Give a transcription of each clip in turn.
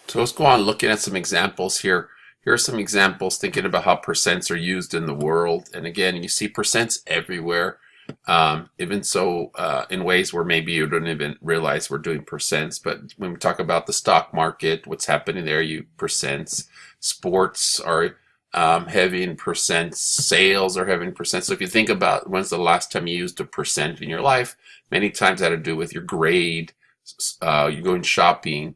So let's go on looking at some examples here. Here are some examples thinking about how percents are used in the world. And again, you see percents everywhere, even so in ways where maybe you don't even realize we're doing percents. But when we talk about the stock market, what's happening there, you percents. Sports are heavy in percents. Sales are heavy in percents. So if you think about when's the last time you used a percent in your life, many times that had to do with your grade, you going shopping,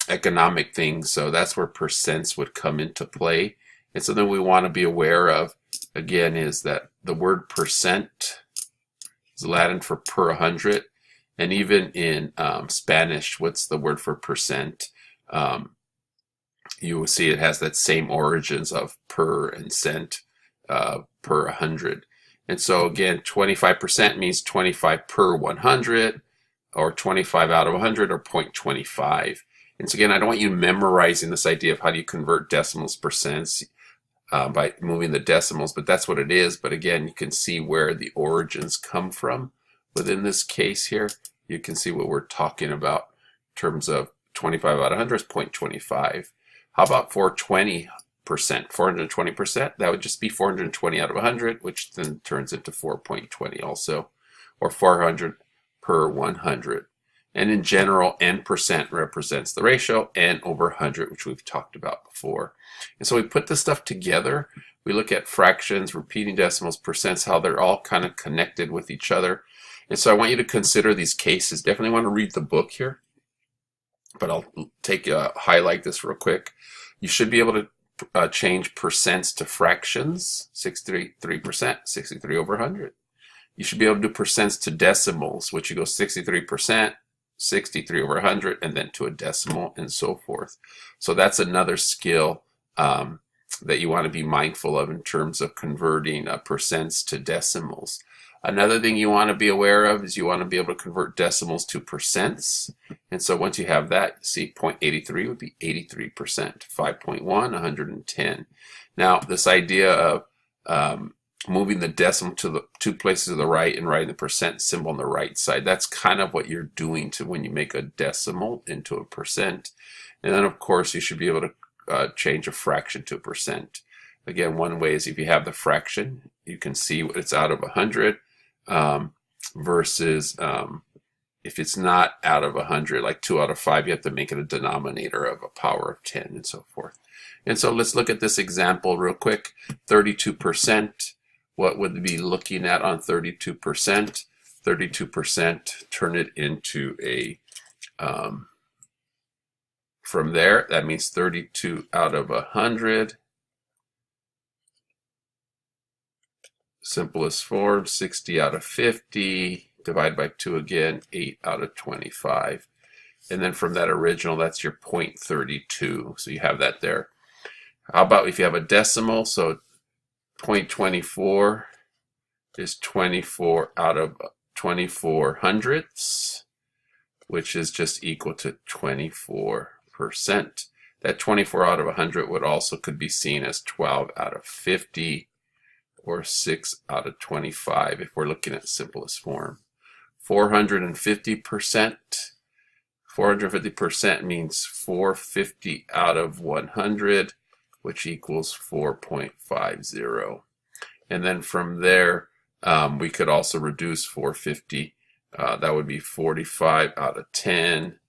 economic things. So that's where percents would come into play. And something we want to be aware of, again, is that the word percent is Latin for per 100. And even in Spanish, what's the word for percent? You will see it has that same origins of per and cent, per 100. And so again, 25% means 25 per 100, or 25 out of 100, or 0.25. And so again, I don't want you memorizing this idea of how do you convert decimals percents by moving the decimals, but that's what it is. But again, you can see where the origins come from. Within this case here, you can see what we're talking about in terms of 25 out of 100 is 0.25. How about 420%? 420%, that would just be 420 out of 100, which then turns into 4.20 also, or 400 per 100. And in general, n percent represents the ratio, n over 100, which we've talked about before. And so we put this stuff together. We look at fractions, repeating decimals, percents, how they're all kind of connected with each other. And so I want you to consider these cases. Definitely want to read the book here, but I'll highlight this real quick. You should be able to change percents to fractions, 63%, 63 over 100. You should be able to do percents to decimals, which you go 63%, 63 over 100, and then to a decimal, and so forth. So that's another skill that you want to be mindful of in terms of converting percents to decimals. Another thing you want to be aware of is you want to be able to convert decimals to percents. And so once you have that, you see 0.83 would be 83%, 5.1, 110. Now, this idea of moving the decimal to the two places to the right and writing the percent symbol on the right side, that's kind of what you're doing to when you make a decimal into a percent. And then, of course, you should be able to change a fraction to a percent. Again, one way is if you have the fraction, you can see it's out of 100 versus if it's not out of 100, like 2 out of 5, you have to make it a denominator of a power of 10 and so forth. And so let's look at this example real quick. 32%. What would we be looking at on 32%? 32%, turn it into a, from there, that means 32 out of 100. Simplest form, 60 out of 50, divide by 2 again, 8 out of 25. And then from that original, that's your 0.32. So you have that there. How about if you have a decimal? So 0.24 is 24 out of 24 hundredths, which is just equal to 24%. That 24 out of 100 would also could be seen as 12 out of 50, or 6 out of 25 if we're looking at simplest form. 450%. 450% means 450 out of 100, which equals 4.50. And then from there, we could also reduce 450. That would be 45 out of 10,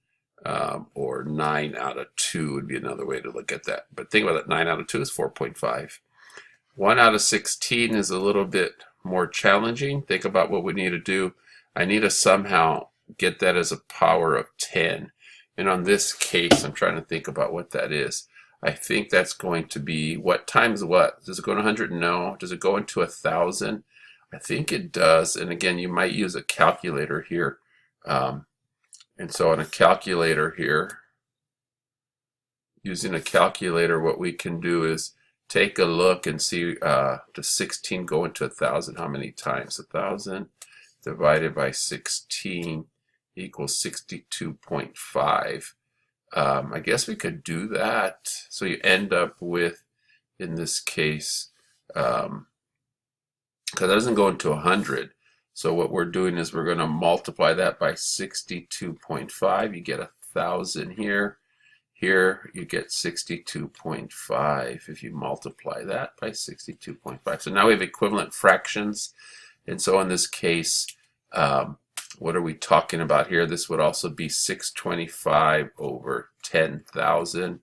or 9 out of 2 would be another way to look at that. But think about it, 9 out of 2 is 4.5. 1 out of 16 is a little bit more challenging. Think about what we need to do. I need to somehow get that as a power of 10. And on this case, I'm trying to think about what that is. I think that's going to be what times what? Does it go to 100? No. Does it go into 1,000? I think it does. And again, you might use a calculator here. And so on a calculator here, using a calculator, what we can do is take a look and see, does 16 go into 1,000? How many times? 1,000 divided by 16 equals 62.5. I guess we could do that. So you end up with, in this case, because that doesn't go into 100. So what we're doing is we're going to multiply that by 62.5. You get 1,000 here. Here you get 62.5 if you multiply that by 62.5. So now we have equivalent fractions. And so in this case, what are we talking about here? This would also be 625 over 10,000.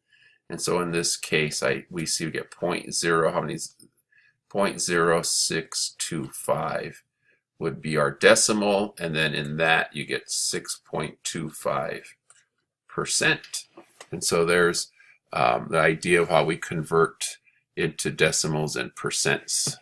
And so in this case, we see we get 0.0, how many? 0.0625 would be our decimal. And then in that, you get 6.25%. And so there's the idea of how we convert into decimals and percents.